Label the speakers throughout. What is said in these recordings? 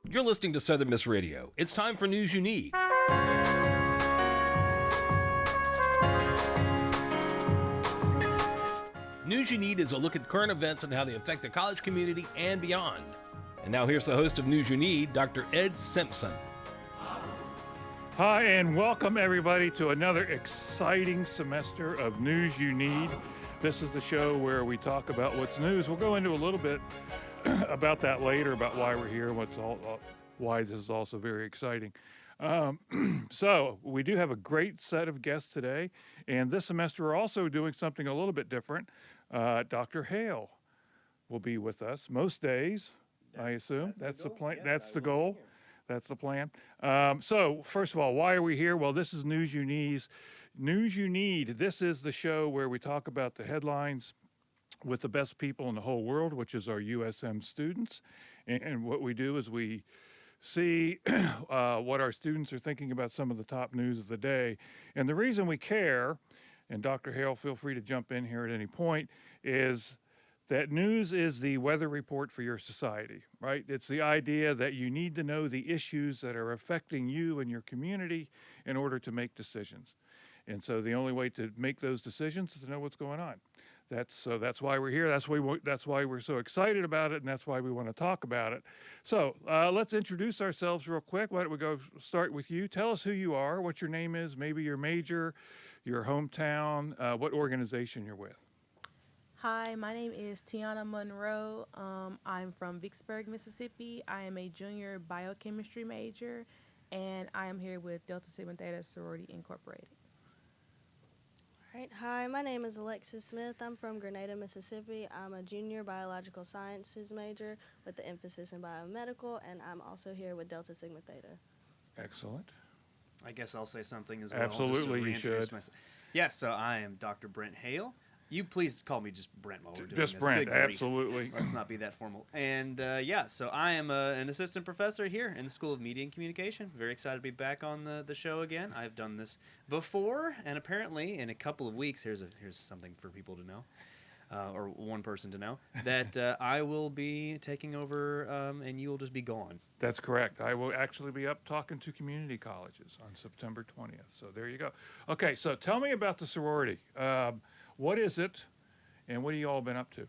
Speaker 1: You're listening to Southern Miss Radio. It's time for News You Need. News You Need is a look at current events and how they affect the college community and beyond. And now here's the host of News You Need, Dr. Ed Simpson.
Speaker 2: Hi, and welcome everybody to another exciting semester of News You Need. This is the show where we talk about what's news. We'll go into a little bit about that later, about why we're here, why this is also very exciting. So we do have a great set of guests today, and this semester we're also doing something a little bit different. Dr. Hale will be with us most days, I assume. That's the plan. That's the goal. That's the plan. So first of all, why are we here? Well, this is News You Need. News You Need. This is the show where we talk about the headlines with the best people in the whole world, which is our USM students. And what we do is we see what our students are thinking about some of the top news of the day. And the reason we care, and Dr. Hale, feel free to jump in here at any point, is that news is the weather report for your society, right? It's the idea that you need to know the issues that are affecting you and your community in order to make decisions. And so the only way to make those decisions is to know what's going on. That's why we're here. That's why we're so excited about it, and that's why we want to talk about it. So let's introduce ourselves real quick. Why don't we go start with you? Tell us who you are, what your name is, maybe your major, your hometown, what organization you're with.
Speaker 3: Hi, my name is Tiana Monroe. I'm from Vicksburg, Mississippi. I am a junior biochemistry major, and I am here with Delta Sigma Theta Sorority Incorporated.
Speaker 4: All right. Hi, my name is Alexis Smith. I'm from Grenada, Mississippi. I'm a junior biological sciences major with the emphasis in biomedical, and I'm also here with Delta Sigma Theta.
Speaker 2: Excellent.
Speaker 5: I guess I'll say something as well.
Speaker 2: Absolutely, you should.
Speaker 5: Yes, so I am Dr. Brent Hale. You please call me just Brent while we're doing
Speaker 2: Just
Speaker 5: this.
Speaker 2: Brent,
Speaker 5: Good grief.
Speaker 2: absolutely.
Speaker 5: Let's not be that formal. And so I am an assistant professor here in the School of Media and Communication. Very excited to be back on the show again. I've done this before, and apparently in a couple of weeks, here's something for people to know, or one person to know, that I will be taking over and you will just be gone.
Speaker 2: That's correct. I will actually be up talking to community colleges on September 20th. So there you go. Okay, so tell me about the sorority. What is it, and what have you all been up to?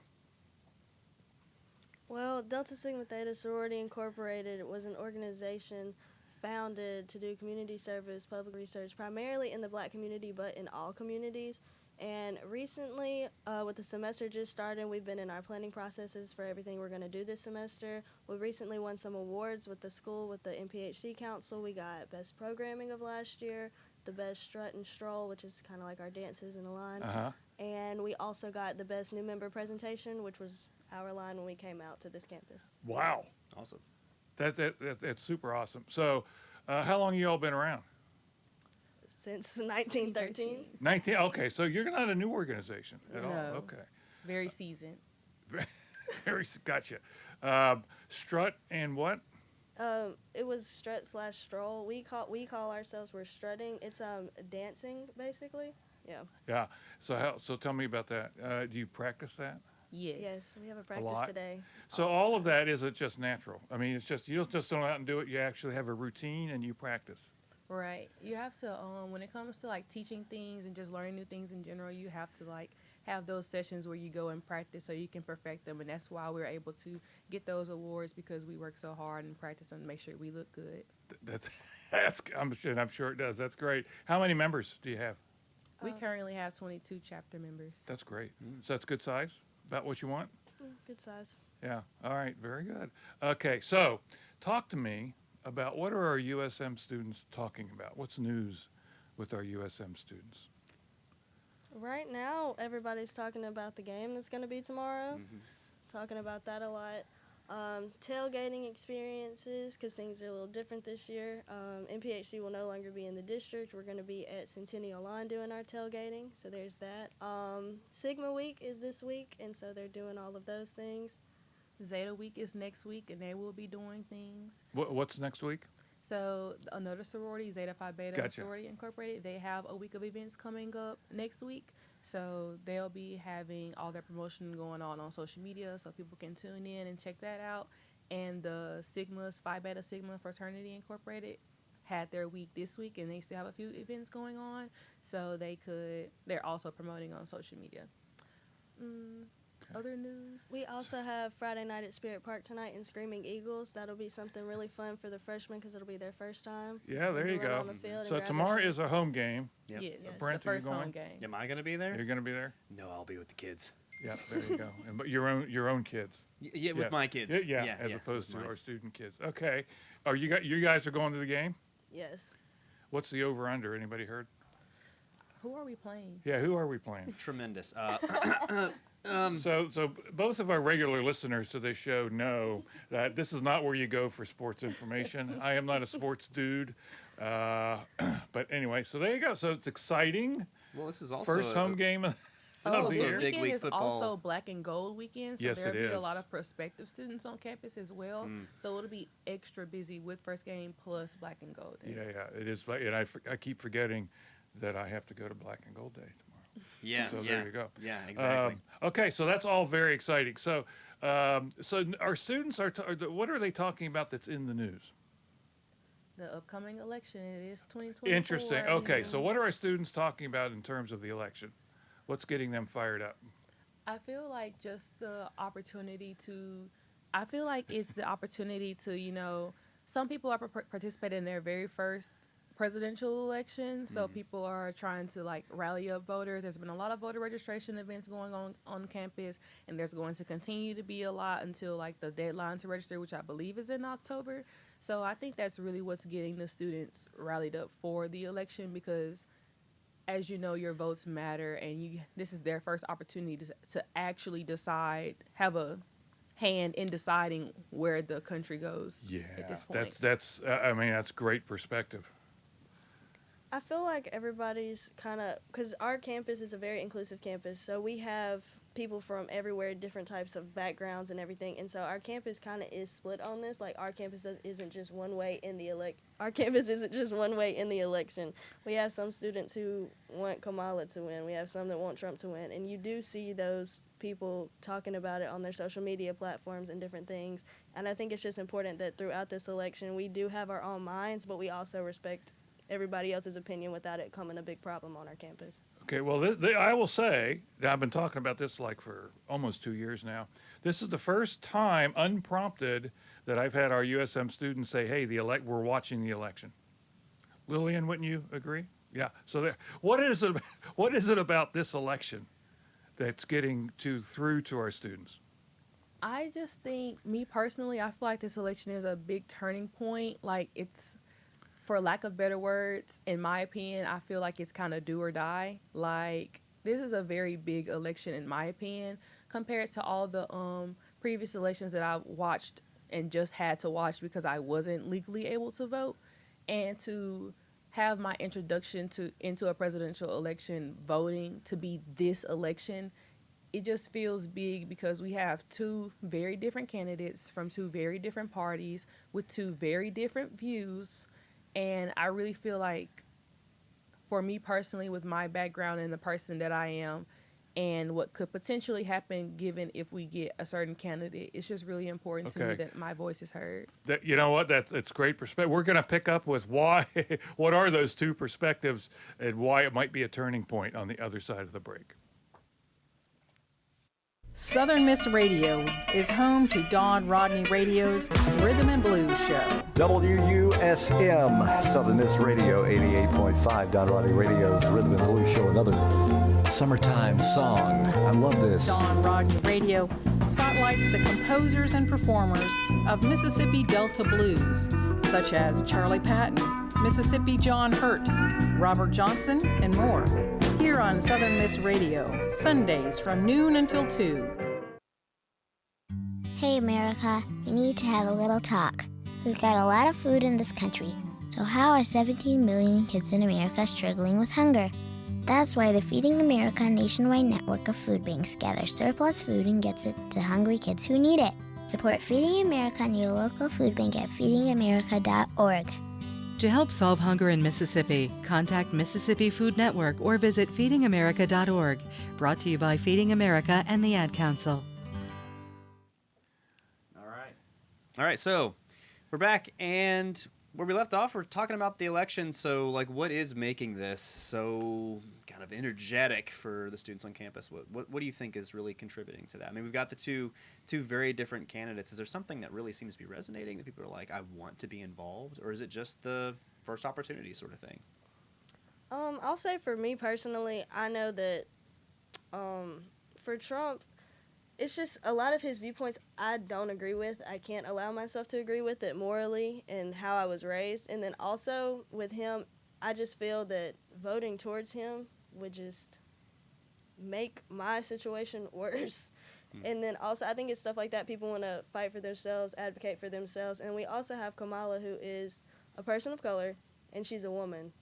Speaker 4: Well, Delta Sigma Theta Sorority Incorporated was an organization founded to do community service, public research, primarily in the Black community, but in all communities. And recently, with the semester just starting, we've been in our planning processes for everything we're going to do this semester. We recently won some awards with the school, with the MPHC Council. We got Best Programming of last year, the Best Strut and Stroll, which is kind of like our dances in a line. And we also got the Best New Member Presentation, which was our line when we came out to this campus.
Speaker 2: Wow.
Speaker 5: Awesome.
Speaker 2: That's super awesome. So how long you all been around?
Speaker 4: Since 1913.
Speaker 2: 19, okay, so you're not a new organization at all.
Speaker 3: No.
Speaker 2: Okay.
Speaker 3: Very seasoned.
Speaker 2: Gotcha. Strut and what?
Speaker 4: It was strut/stroll. We call ourselves, we're strutting. It's dancing basically. Yeah.
Speaker 2: Yeah. So tell me about that. Do you practice that?
Speaker 3: Yes.
Speaker 4: Yes, we have a practice
Speaker 2: lot?
Speaker 4: today.
Speaker 2: So all of that isn't just natural. I mean, it's just, you don't just go out and do it. You actually have a routine and you practice.
Speaker 3: Right. You have to, when it comes to like teaching things and just learning new things in general, you have to like have those sessions where you go and practice so you can perfect them. And that's why we're able to get those awards, because we work so hard and practice and make sure we look good.
Speaker 2: I'm sure it does. That's great. How many members do you have?
Speaker 3: We currently have 22 chapter members.
Speaker 2: That's great. So that's good size? About what you want?
Speaker 4: Good size.
Speaker 2: Yeah. All right. Very good. Okay. So talk to me about what are our USM students talking about? What's news with our USM students?
Speaker 4: Right now, everybody's talking about the game that's going to be tomorrow. Talking about that a lot. Tailgating experiences, because things are a little different this year. MPHC will no longer be in the district. We're going to be at Centennial Lawn doing our tailgating, so there's that. Sigma Week is this week, and so they're doing all of those things.
Speaker 3: Zeta Week is next week, and they will be doing things.
Speaker 2: What's next week?
Speaker 3: So another sorority, Zeta Phi Beta
Speaker 2: Gotcha.
Speaker 3: Sorority Incorporated, they have a week of events coming up next week. So they'll be having all their promotion going on social media, so people can tune in and check that out. and the Sigmas, Phi Beta Sigma Fraternity Incorporated had their week this week, and they still have a few events going on, so they're also promoting on social media. Other news?
Speaker 4: We also have Friday night at Spirit Park tonight in Screaming Eagles. That'll be something really fun for the freshmen because it'll be their first time.
Speaker 2: Yeah, there you
Speaker 4: Run
Speaker 2: go.
Speaker 4: on the field and
Speaker 2: So
Speaker 4: grab
Speaker 2: tomorrow
Speaker 4: their
Speaker 2: is a
Speaker 4: shirts.
Speaker 2: home game.
Speaker 5: Yep.
Speaker 3: Yes,
Speaker 2: Brent,
Speaker 3: the
Speaker 2: are you
Speaker 3: first
Speaker 2: going?
Speaker 3: home game.
Speaker 5: Am I going to be there?
Speaker 2: You're going to be there?
Speaker 5: No, I'll be with the kids.
Speaker 2: Yeah, there you go. But your own kids.
Speaker 5: Yeah, with my kids.
Speaker 2: Yeah, as opposed to
Speaker 5: mine.
Speaker 2: our student kids. Okay. You guys are going to the game?
Speaker 4: Yes.
Speaker 2: What's the over-under? Anybody heard?
Speaker 3: Who are we playing?
Speaker 2: Yeah, who are we playing?
Speaker 5: Tremendous.
Speaker 2: So both of our regular listeners to this show know that this is not where you go for sports information. I am not a sports dude. But anyway, so there you go. So it's exciting.
Speaker 5: Well, this is also
Speaker 2: First home game of
Speaker 5: also
Speaker 2: the
Speaker 5: a
Speaker 3: This
Speaker 2: year.
Speaker 5: big
Speaker 3: weekend
Speaker 5: week
Speaker 3: is
Speaker 5: football.
Speaker 3: also Black and Gold weekend, so
Speaker 2: Yes,
Speaker 3: there'll
Speaker 2: it
Speaker 3: be a
Speaker 2: is.
Speaker 3: lot of prospective students on campus as well. So it'll be extra busy with first game plus Black and Gold Day.
Speaker 2: Yeah, it is. And I keep forgetting that I have to go to Black and Gold Day tomorrow.
Speaker 5: Yeah.
Speaker 2: So
Speaker 5: yeah,
Speaker 2: there you go.
Speaker 5: Yeah, exactly.
Speaker 2: Okay, so that's all very exciting. So our students what are they talking about that's in the news?
Speaker 3: The upcoming election, it is 2024.
Speaker 2: Interesting. Okay, so what are our students talking about in terms of the election? What's getting them fired up?
Speaker 3: I feel like just the opportunity to, I feel like it's the opportunity to, some people are participating in their very first presidential election, so people are trying to rally up voters. There's been a lot of voter registration events going on campus, and there's going to continue to be a lot until the deadline to register, which I believe is in October. So I think that's really what's getting the students rallied up for the election, because as you know, your votes matter, and this is their first opportunity to actually decide, have a hand in deciding where the country goes at this point.
Speaker 2: That's great perspective.
Speaker 4: I feel like everybody's kind of, because our campus is a very inclusive campus, so we have people from everywhere, different types of backgrounds and everything, and so our campus kind of is split on this. Our campus isn't just one way in the Our campus isn't just one way in the election. We have some students who want Kamala to win. We have some that want Trump to win, and you do see those people talking about it on their social media platforms and different things. And I think it's just important that throughout this election, we do have our own minds, but we also respect everybody else's opinion without it becoming a big problem on our campus.
Speaker 2: Okay, well, I will say, I've been talking about this for almost 2 years now. This is the first time, unprompted, that I've had our USM students say, hey, we're watching the election. Lillian, wouldn't you agree? Yeah. So what is it about this election that's getting through to our students?
Speaker 3: I just think, me personally, I feel like this election is a big turning point. It's, for lack of better words, in my opinion, I feel like it's kind of do or die. This is a very big election, in my opinion, compared to all the previous elections that I watched and just had to watch because I wasn't legally able to vote. And to have my introduction into a presidential election voting to be this election, it just feels big because we have two very different candidates from two very different parties with two very different views. And I really feel like, for me personally, with my background and the person that I am, and what could potentially happen given if we get a certain candidate, it's just really important to me that my voice is heard.
Speaker 2: You know what? That's great perspective. We're going to pick up with why, what are those two perspectives, and why it might be a turning point on the other side of the break.
Speaker 6: Southern Miss Radio is home to Don Rodney Radio's Rhythm and Blues Show.
Speaker 7: WUSM, Southern Miss Radio, 88.5, Don Rodney Radio's Rhythm and Blues Show. Another summertime song. I love this.
Speaker 6: Don Rodney Radio spotlights the composers and performers of Mississippi Delta blues, such as Charlie Patton, Mississippi John Hurt, Robert Johnson, and more. Here on Southern Miss Radio, Sundays from noon until 2.
Speaker 8: Hey America, we need to have a little talk. We've got a lot of food in this country, so how are 17 million kids in America struggling with hunger? That's why the Feeding America nationwide network of food banks gathers surplus food and gets it to hungry kids who need it. Support Feeding America and your local food bank at feedingamerica.org.
Speaker 9: To help solve hunger in Mississippi, contact Mississippi Food Network or visit feedingamerica.org. Brought to you by Feeding America and the Ad Council.
Speaker 5: All right. All right, so we're back, and where we left off, we're talking about the election. So, like, what is making this so kind of energetic for the students on campus? What do you think is really contributing to that? I mean, we've got the two very different candidates. Is there something that really seems to be resonating that people are like, I want to be involved, or is it just the first opportunity sort of thing?
Speaker 4: I'll say for me personally, I know that for Trump, it's just a lot of his viewpoints I don't agree with. I can't allow myself to agree with it morally and how I was raised. And then also with him, I just feel that voting towards him would just make my situation worse. And then also I think it's stuff like that. People want to fight for themselves, advocate for themselves. And we also have Kamala, who is a person of color, and she's a woman.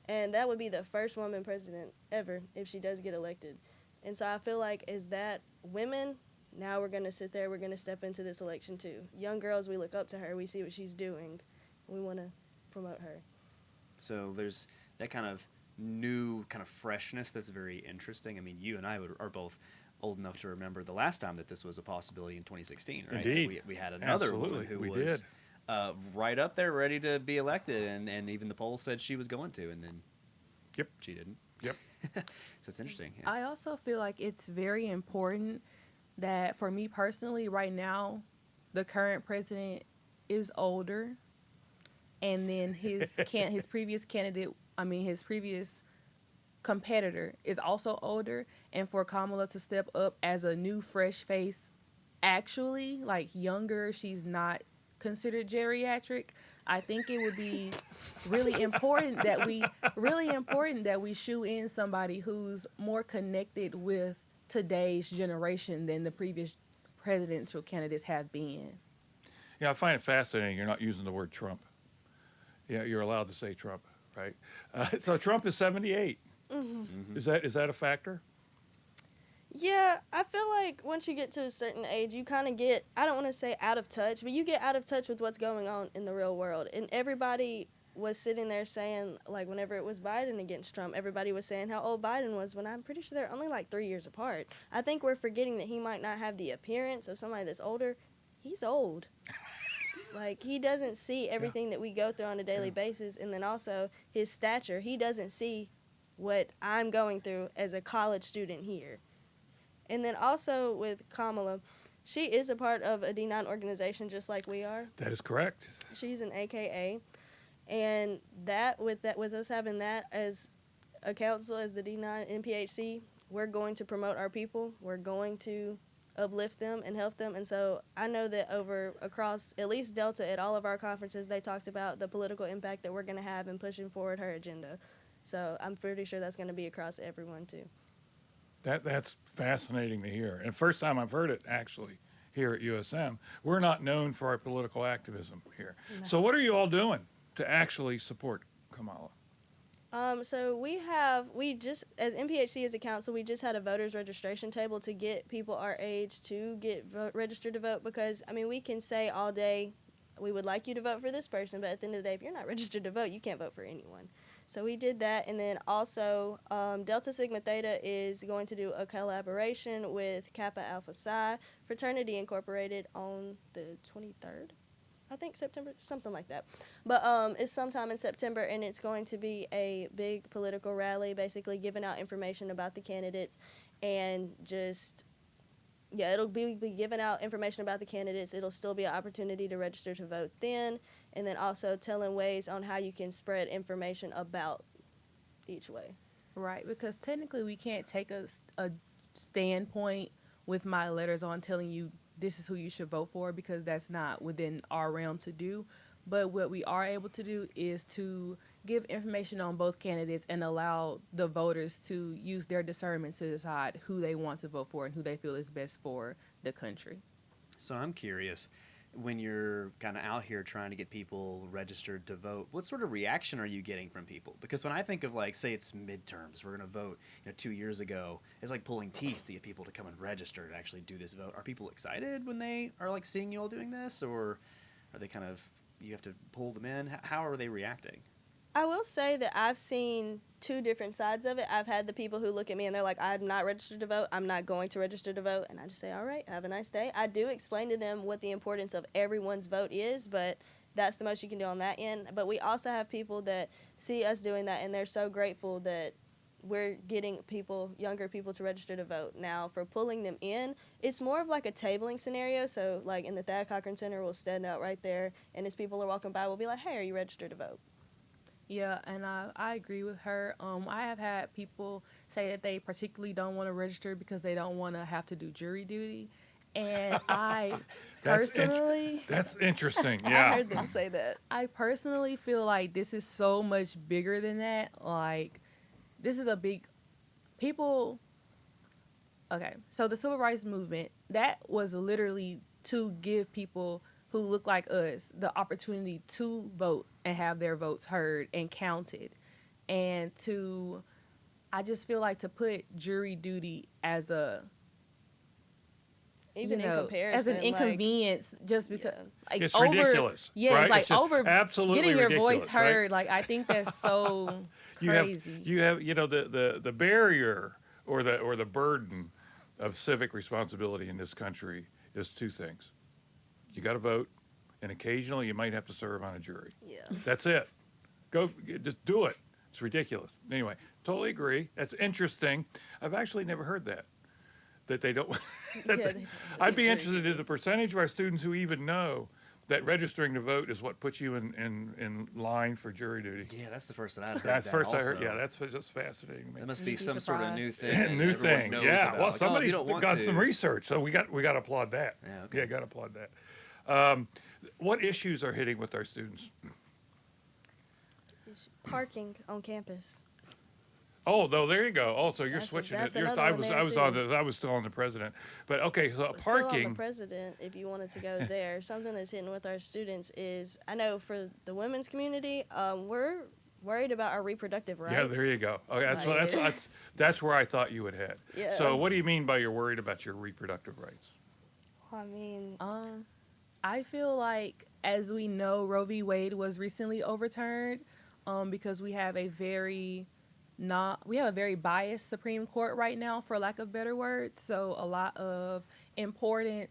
Speaker 4: And that would be the first woman president ever if she does get elected. And so I feel like as that women, now we're going to sit there, we're going to step into this election too. Young girls, we look up to her, we see what she's doing, we want to promote her.
Speaker 5: So there's that kind of new kind of freshness that's very interesting. I mean, you and I are both old enough to remember the last time that this was a possibility in 2016, right?
Speaker 2: Indeed.
Speaker 5: We had another woman who was right up there ready to be elected, and even the polls said she was going to, and then she didn't.
Speaker 2: Yep.
Speaker 5: So it's interesting. Yeah.
Speaker 3: I also feel like it's very important that for me personally, right now, the current president is older, and then his previous candidate, his previous competitor is also older, and for Kamala to step up as a new fresh face, actually like younger, she's not considered geriatric. I think it would be really important that we shoe in somebody who's more connected with today's generation than the previous presidential candidates have been.
Speaker 2: Yeah, I find it fascinating you're not using the word Trump. Yeah, you're allowed to say Trump, right? So Trump is 78.
Speaker 4: Mm-hmm.
Speaker 2: Is that a factor?
Speaker 4: Yeah, I feel like once you get to a certain age, you kind of get, I don't want to say out of touch, but you get out of touch with what's going on in the real world. And everybody was sitting there saying, like, whenever it was Biden against Trump, everybody was saying how old Biden was, when I'm pretty sure they're only like 3 years apart. I think we're forgetting that he might not have the appearance of somebody that's older. He's old. Like, he doesn't see everything that we go through on a daily basis. And then also his stature, he doesn't see what I'm going through as a college student here. And then also with Kamala, she is a part of a D9 organization just like we are.
Speaker 2: That is correct.
Speaker 4: She's an AKA. And with us having that as a council, as the D9 NPHC, we're going to promote our people. We're going to uplift them and help them. And so I know that across at least Delta, at all of our conferences, they talked about the political impact that we're going to have in pushing forward her agenda. So I'm pretty sure that's going to be across everyone too.
Speaker 2: That's fascinating to hear. And first time I've heard it, actually, here at USM. We're not known for our political activism here. No. So what are you all doing to actually support Kamala?
Speaker 4: So we just, as NPHC as a council, we just had a voters registration table to get people our age to get registered to vote, because, we can say all day, we would like you to vote for this person, but at the end of the day, if you're not registered to vote, you can't vote for anyone. So we did that, and then also Delta Sigma Theta is going to do a collaboration with Kappa Alpha Psi Fraternity Incorporated on the 23rd, I think, September, something like that. But it's sometime in September, and it's going to be a big political rally, basically giving out information about the candidates, and just, it'll be giving out information about the candidates. It'll still be an opportunity to register to vote then, and then also telling ways on how you can spread information about each way.
Speaker 3: Right, because technically we can't take a standpoint with my letters on telling you this is who you should vote for, because that's not within our realm to do. But what we are able to do is to give information on both candidates and allow the voters to use their discernment to decide who they want to vote for and who they feel is best for the country.
Speaker 5: So I'm curious, when you're kind of out here trying to get people registered to vote, what sort of reaction are you getting from people? Because when I think of, like, say it's midterms, we're going to vote, 2 years ago, it's like pulling teeth to get people to come and register to actually do this vote. Are people excited when they are, like, seeing you all doing this, or are they kind of, you have to pull them in? How are they reacting?
Speaker 4: I will say that I've seen two different sides of it. I've had the people who look at me and they're like, I'm not registered to vote. I'm not going to register to vote. And I just say, all right, have a nice day. I do explain to them what the importance of everyone's vote is, but that's the most you can do on that end. But we also have people that see us doing that, and they're so grateful that we're getting people, younger people, to register to vote. Now, for pulling them in, it's more of like a tabling scenario. So, like in the Thad Cochran Center, we'll stand out right there, and as people are walking by, we'll be like, hey, are you registered to vote?
Speaker 3: Yeah, and I agree with her. I have had people say that they particularly don't want to register because they don't want to have to do jury duty. And I personally...
Speaker 2: That's interesting,
Speaker 4: I
Speaker 2: yeah.
Speaker 4: heard them say that.
Speaker 3: I personally feel like this is so much bigger than that. Like, this is a big... People... Okay, so the Civil Rights Movement, that was literally to give people who look like us the opportunity to vote and have their votes heard and counted. And I just feel like to put jury duty as
Speaker 4: Even in comparison,
Speaker 3: as an inconvenience, just because like
Speaker 2: It's
Speaker 3: over,
Speaker 2: ridiculous.
Speaker 3: Yeah,
Speaker 2: right?
Speaker 3: it's like
Speaker 2: It's just
Speaker 3: over
Speaker 2: absolutely
Speaker 3: getting your
Speaker 2: ridiculous,
Speaker 3: voice heard.
Speaker 2: right?
Speaker 3: Like, I think that's so crazy.
Speaker 2: You have the barrier or the burden of civic responsibility in this country is two things. You got to vote, and occasionally you might have to serve on a jury.
Speaker 4: Yeah.
Speaker 2: That's it. Just do it. It's ridiculous. Anyway, totally agree. That's interesting. I've actually never heard that they don't. I'd be interested in the percentage of our students who even know that registering to vote is what puts you in line for jury duty.
Speaker 5: Yeah, that's the first that I'd heard.
Speaker 2: That's
Speaker 5: that
Speaker 2: first
Speaker 5: also.
Speaker 2: I heard. Yeah, that's just fascinating to me.
Speaker 5: That must be
Speaker 3: You'd be
Speaker 5: some sort of new
Speaker 3: surprised.
Speaker 5: thing.
Speaker 2: New
Speaker 5: that everyone
Speaker 2: thing.
Speaker 5: knows
Speaker 2: Yeah.
Speaker 5: about.
Speaker 2: Well,
Speaker 5: Like, oh, if
Speaker 2: somebody's
Speaker 5: you don't want
Speaker 2: got
Speaker 5: to.
Speaker 2: some research, so we got to applaud that.
Speaker 5: Yeah, okay.
Speaker 2: Yeah, got to applaud that. What issues are hitting with our students?
Speaker 4: Parking on campus.
Speaker 2: Oh, though, there you go. Oh, so you're
Speaker 4: That's
Speaker 2: switching
Speaker 4: that's
Speaker 2: it.
Speaker 4: another
Speaker 2: I
Speaker 4: one
Speaker 2: was
Speaker 4: there,
Speaker 2: I was
Speaker 4: too.
Speaker 2: I was still on the president, but okay. So
Speaker 4: Still on the
Speaker 2: parking.
Speaker 4: president, if you wanted to go there, something that's hitting with our students is, I know for the women's community, we're worried about our reproductive rights.
Speaker 2: Yeah, there you go. Okay, that's where I thought you would head.
Speaker 4: Yeah.
Speaker 2: So what do you mean by you're worried about your reproductive rights?
Speaker 4: I mean,
Speaker 3: I feel like, as we know, Roe v. Wade was recently overturned because we have a very biased Supreme Court right now, for lack of better words. So a lot of important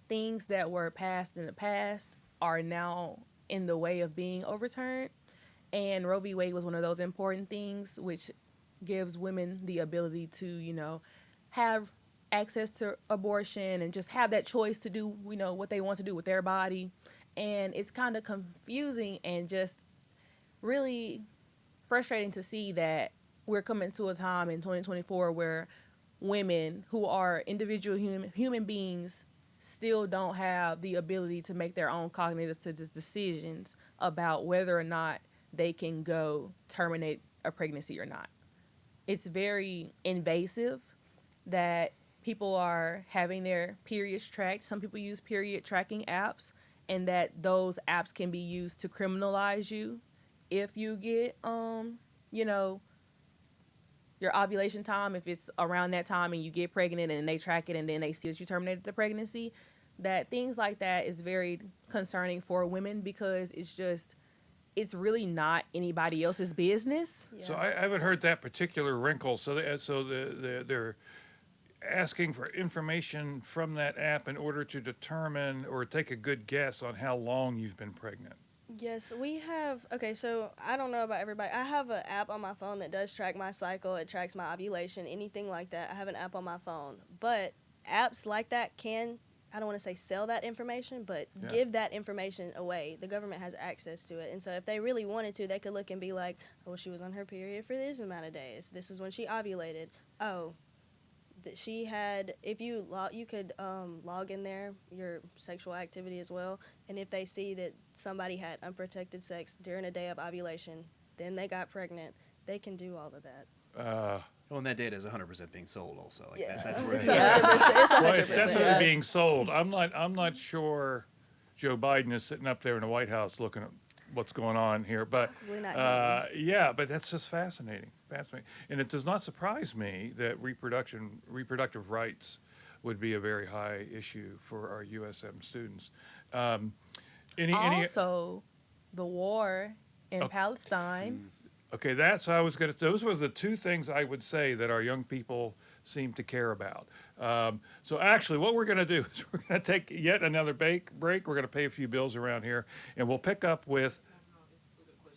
Speaker 3: things that were passed in the past are now in the way of being overturned. And Roe v. Wade was one of those important things, which gives women the ability to, have access to abortion and just have that choice to do, what they want to do with their body. And it's kind of confusing and just really frustrating to see that we're coming to a time in 2024 where women who are individual human beings still don't have the ability to make their own cognitive decisions about whether or not they can go terminate a pregnancy or not. It's very invasive that people are having their periods tracked. Some people use period tracking apps, and that those apps can be used to criminalize you if you get, your ovulation time, if it's around that time and you get pregnant and they track it and then they see that you terminated the pregnancy. That things like that is very concerning for women because it's really not anybody else's business.
Speaker 4: yeah.
Speaker 2: So I haven't heard that particular wrinkle. So they're asking for information from that app in order to determine or take a good guess on how long you've been pregnant.
Speaker 4: Yes, we have. Okay, so I don't know about everybody. I have an app on my phone that does track my cycle. It tracks my ovulation, anything like that. I have an app on my phone. But apps like that can, I don't want to say sell that information, but give that information away. The government has access to it. And so if they really wanted to, they could look and be like, oh, she was on her period for this amount of days. This is when she ovulated. Oh, that she had, if you could log in there your sexual activity as well, and if they see that somebody had unprotected sex during a day of ovulation, then they got pregnant, they can do all of that.
Speaker 5: Well, and that data is 100% being sold also. Like
Speaker 4: Yeah.
Speaker 5: that's where
Speaker 4: It's
Speaker 5: it is.
Speaker 4: 100%. It's 100%.
Speaker 2: Well, it's definitely being sold. I'm not sure Joe Biden is sitting up there in the White House looking at what's going on here, but
Speaker 4: Probably not
Speaker 2: yeah, but that's just fascinating, and it does not surprise me that reproductive rights would be a very high issue for our USM students.
Speaker 3: Also, the war in Palestine.
Speaker 2: Okay, those were the two things I would say that our young people seem to care about. So actually, what we're going to do is we're going to take yet another break. We're going to pay a few bills around here, and we'll pick up with.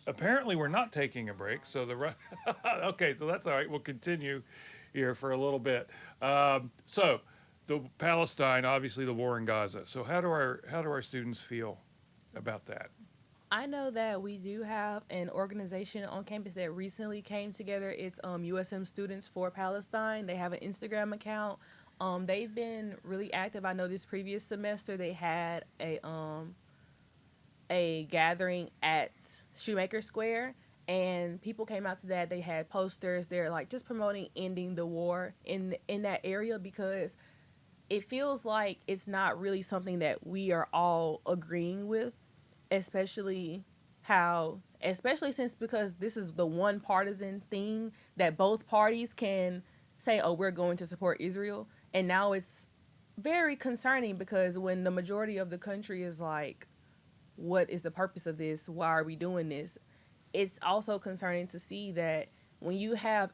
Speaker 2: Apparently, we're not taking a break, so okay, so that's all right. We'll continue here for a little bit. So, the Palestine, obviously, the war in Gaza. So, how do our students feel about that?
Speaker 3: I know that we do have an organization on campus that recently came together. It's USM Students for Palestine. They have an Instagram account. They've been really active. I know this previous semester they had a gathering at Shoemaker Square, and people came out to that. They had posters. They're like just promoting ending the war in that area, because it feels like it's not really something that we are all agreeing with, especially since because this is the one partisan thing that both parties can say, oh, we're going to support Israel. And now it's very concerning, because when the majority of the country is like, what is the purpose of this? Why are we doing this? It's also concerning to see that when you have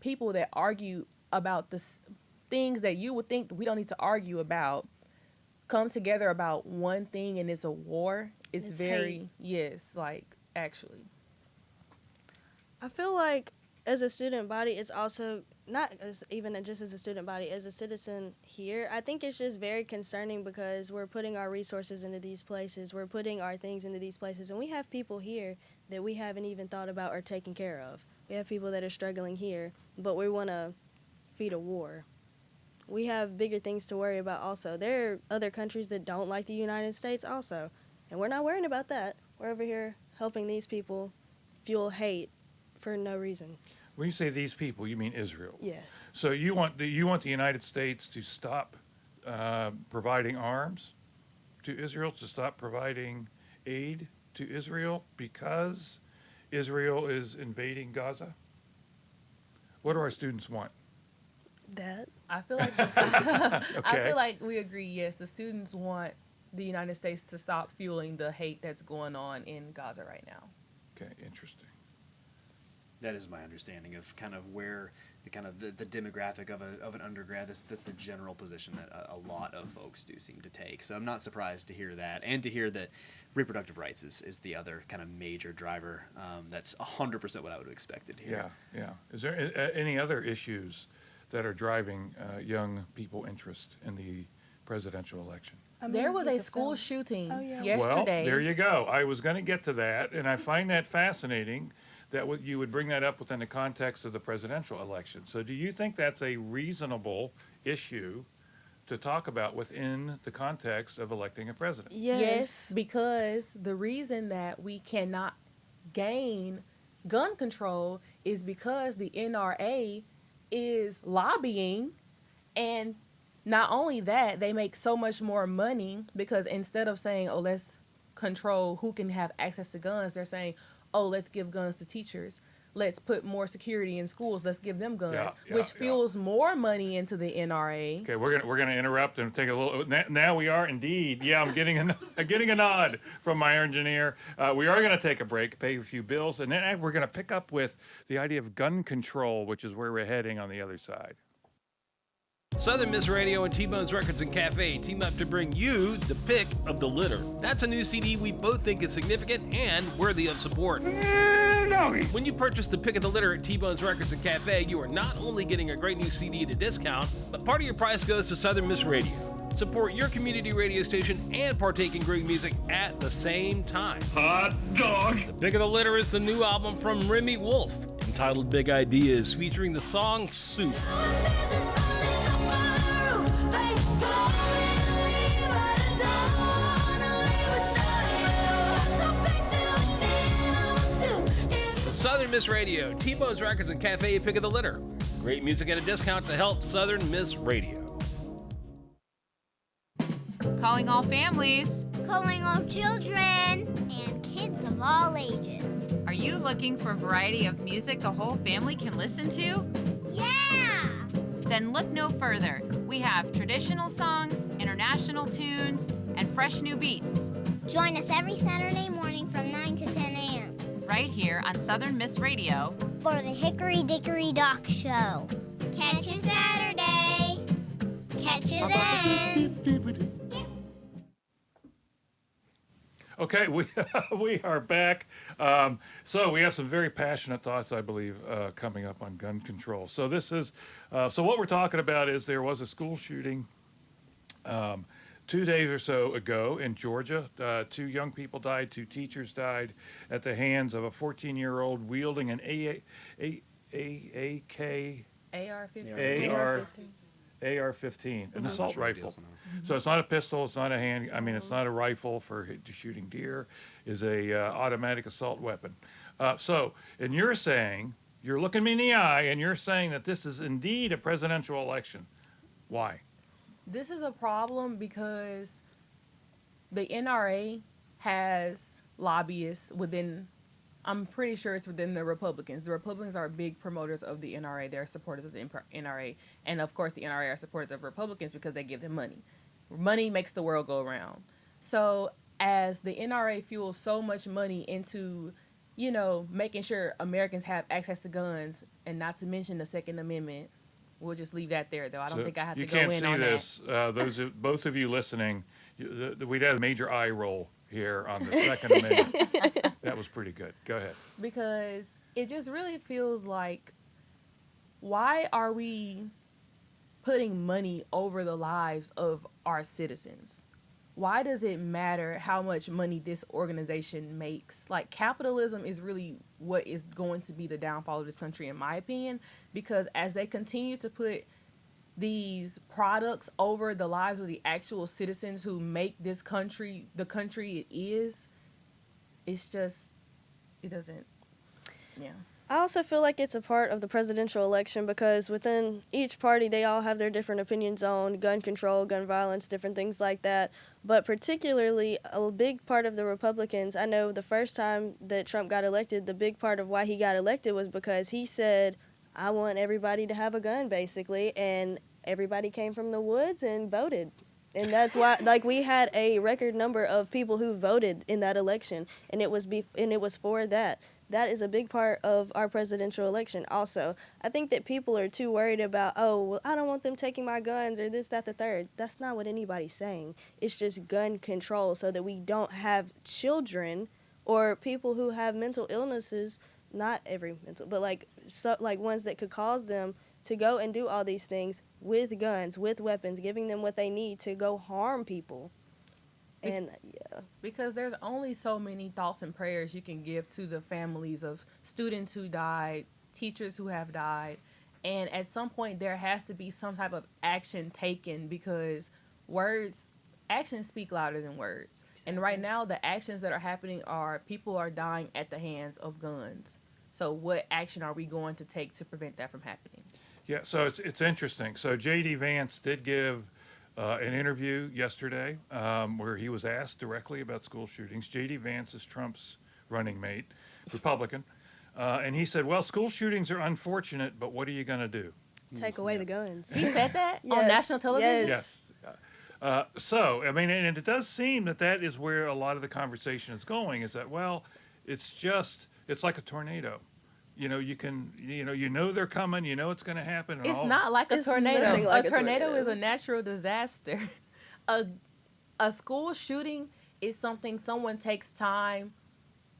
Speaker 3: people that argue about the things that you would think we don't need to argue about, come together about one thing, and it's a war. It's very hate. Yes, like actually.
Speaker 4: I feel like as a student body, it's also not even just as a student body, as a citizen here, I think it's just very concerning, because we're putting our resources into these places, we're putting our things into these places, and we have people here that we haven't even thought about or taken care of. We have people that are struggling here, but we want to feed a war. We have bigger things to worry about also. There are other countries that don't like the United States also, and we're not worrying about that. We're over here helping these people fuel hate for no reason.
Speaker 2: When you say these people, you mean Israel?
Speaker 4: Yes.
Speaker 2: So you want the United States to stop providing arms to Israel, to stop providing aid to Israel because Israel is invading Gaza? What do our students want?
Speaker 4: That.
Speaker 3: I feel like I feel like we agree. Yes, the students want the United States to stop fueling the hate that's going on in Gaza right now.
Speaker 2: Okay, interesting.
Speaker 5: That is my understanding of kind of where the demographic of an undergrad. That's the general position that a lot of folks do seem to take. So I'm not surprised to hear that, and to hear that reproductive rights is the other kind of major driver. That's 100% what I would have expected here.
Speaker 2: Yeah. Is there any other issues that are driving young people interest in the presidential election?
Speaker 3: There was a school shooting yesterday.
Speaker 2: Well, there you go. I was going to get to that, and I find that fascinating that you would bring that up within the context of the presidential election. So do you think that's a reasonable issue to talk about within the context of electing a president?
Speaker 3: Yes, because the reason that we cannot gain gun control is because the NRA is lobbying, and not only that, they make so much more money, because instead of saying, oh, let's control who can have access to guns, they're saying, oh, let's give guns to teachers. Let's put more security in schools. Let's give them guns, which fuels more money into the NRA.
Speaker 2: Okay, we're gonna interrupt and take a little. Now we are indeed. Yeah, I'm getting a nod from my engineer. We are gonna take a break, pay a few bills, and then we're gonna pick up with the idea of gun control, which is where we're heading on the other side.
Speaker 1: Southern Miss Radio and T-Bone's Records and Cafe team up to bring you the pick of the litter. That's a new CD we both think is significant and worthy of support. When you purchase the pick of the litter at T-Bone's Records and Cafe, you are not only getting a great new CD at a discount, but part of your price goes to Southern Miss Radio. Support your community radio station and partake in great music at the same time. Hot dog! The pick of the litter is the new album from Remy Wolf, entitled Big Ideas, featuring the song Soup. Southern Miss Radio, T-Bone's Records and Cafe pick of the litter. Great music at a discount to help Southern Miss Radio.
Speaker 10: Calling all families.
Speaker 8: Calling all children. And kids of all ages.
Speaker 10: Are you looking for a variety of music the whole family can listen to?
Speaker 8: Yeah!
Speaker 10: Then look no further. We have traditional songs, international tunes, and fresh new beats.
Speaker 8: Join us every Saturday morning from 9 to 10 a.m.
Speaker 10: Right here on Southern Miss Radio
Speaker 8: for the Hickory Dickory Dock Show. Catch you Saturday. Catch you then.
Speaker 2: Okay, we are back. So we have some very passionate thoughts, I believe, coming up on gun control. So this is, so what we're talking about is there was a school shooting 2 days or so ago in Georgia. 2 young people died, 2 teachers died at the hands of a 14-year-old wielding an AR-15, an assault rifle. So it's not a pistol, it's not a hand, I mean, it's not a rifle for shooting deer, is a automatic assault weapon. And you're saying, you're looking me in the eye, and you're saying that this is indeed a presidential election. Why?
Speaker 3: This is a problem because the NRA has lobbyists within, I'm pretty sure it's within the Republicans. The Republicans are big promoters of the NRA. They're supporters of the NRA. And of course, the NRA are supporters of Republicans because they give them money. Money makes the world go round. So as the NRA fuels so much money into, you know, making sure Americans have access to guns, and not to mention the Second Amendment, we'll just leave that there, though. I don't think I have to go in on that. You
Speaker 2: can't see this. Both of you listening, we'd had a major eye roll here on the Second Amendment. That was pretty good. Go ahead.
Speaker 3: Because it just really feels like, why are we putting money over the lives of our citizens? Why does it matter how much money this organization makes? Like, capitalism is really what is going to be the downfall of this country, in my opinion, because as they continue to put these products over the lives of the actual citizens who make this country the country it is, it's just, it doesn't, yeah.
Speaker 4: I also feel like it's a part of the presidential election because within each party, they all have their different opinions on gun control, gun violence, different things like that. But particularly, a big part of the Republicans, I know the first time that Trump got elected, the big part of why he got elected was because he said, I want everybody to have a gun, basically. And everybody came from the woods and voted. And that's why, like, we had a record number of people who voted in that election, and it was for that. That is a big part of our presidential election also. I think that people are too worried about, oh, well, I don't want them taking my guns or this, that, the third. That's not what anybody's saying. It's just gun control so that we don't have children or people who have mental illnesses, not every mental, but like ones that could cause them to go and do all these things with guns, with weapons, giving them what they need to go harm people. And yeah,
Speaker 3: because there's only so many thoughts and prayers you can give to the families of students who died, teachers who have died, and at some point there has to be some type of action taken because actions speak louder than words. And right now the actions that are happening are people are dying at the hands of guns. So what action are we going to take to prevent that from happening?
Speaker 2: Yeah, so it's interesting. So J.D. Vance did give an interview yesterday where he was asked directly about school shootings. J.D. Vance is Trump's running mate, Republican. And he said, well, school shootings are unfortunate, but what are you going to do?
Speaker 4: Take away the guns.
Speaker 3: He said that
Speaker 4: Yes.
Speaker 3: on national television?
Speaker 2: Yes. So, I mean, and it does seem that is where a lot of the conversation is going, is that, well, it's like a tornado. You know they're coming, you know it's going to happen.
Speaker 3: It's not like a tornado.
Speaker 4: Like
Speaker 3: a tornado is a natural disaster. A school shooting is something someone takes time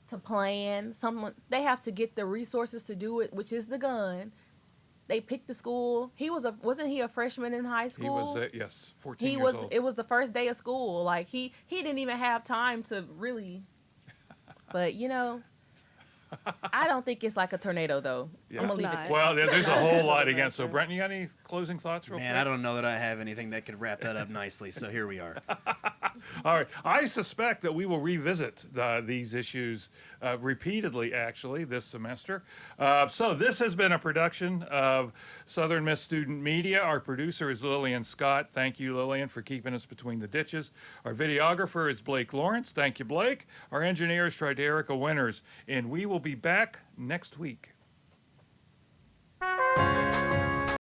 Speaker 3: to plan. They have to get the resources to do it, which is the gun. They picked the school. Wasn't he a freshman in high school?
Speaker 2: He was, yes, 14 years old.
Speaker 3: It was the first day of school. Like he didn't even have time to really. But I don't think it's like a tornado, though.
Speaker 2: Yeah.
Speaker 3: I'm gonna leave it.
Speaker 2: Well, there's a whole lot against. So, Brent, you got any closing thoughts real quick?
Speaker 5: Man, I don't know that I have anything that could wrap that up nicely, so here we are.
Speaker 2: All right. I suspect that we will revisit these issues repeatedly, actually, this semester. So this has been a production of Southern Miss Student Media. Our producer is Lillian Scott. Thank you, Lillian, for keeping us between the ditches. Our videographer is Blake Lawrence. Thank you, Blake. Our engineer is Triderica Winters. And we will be back next week.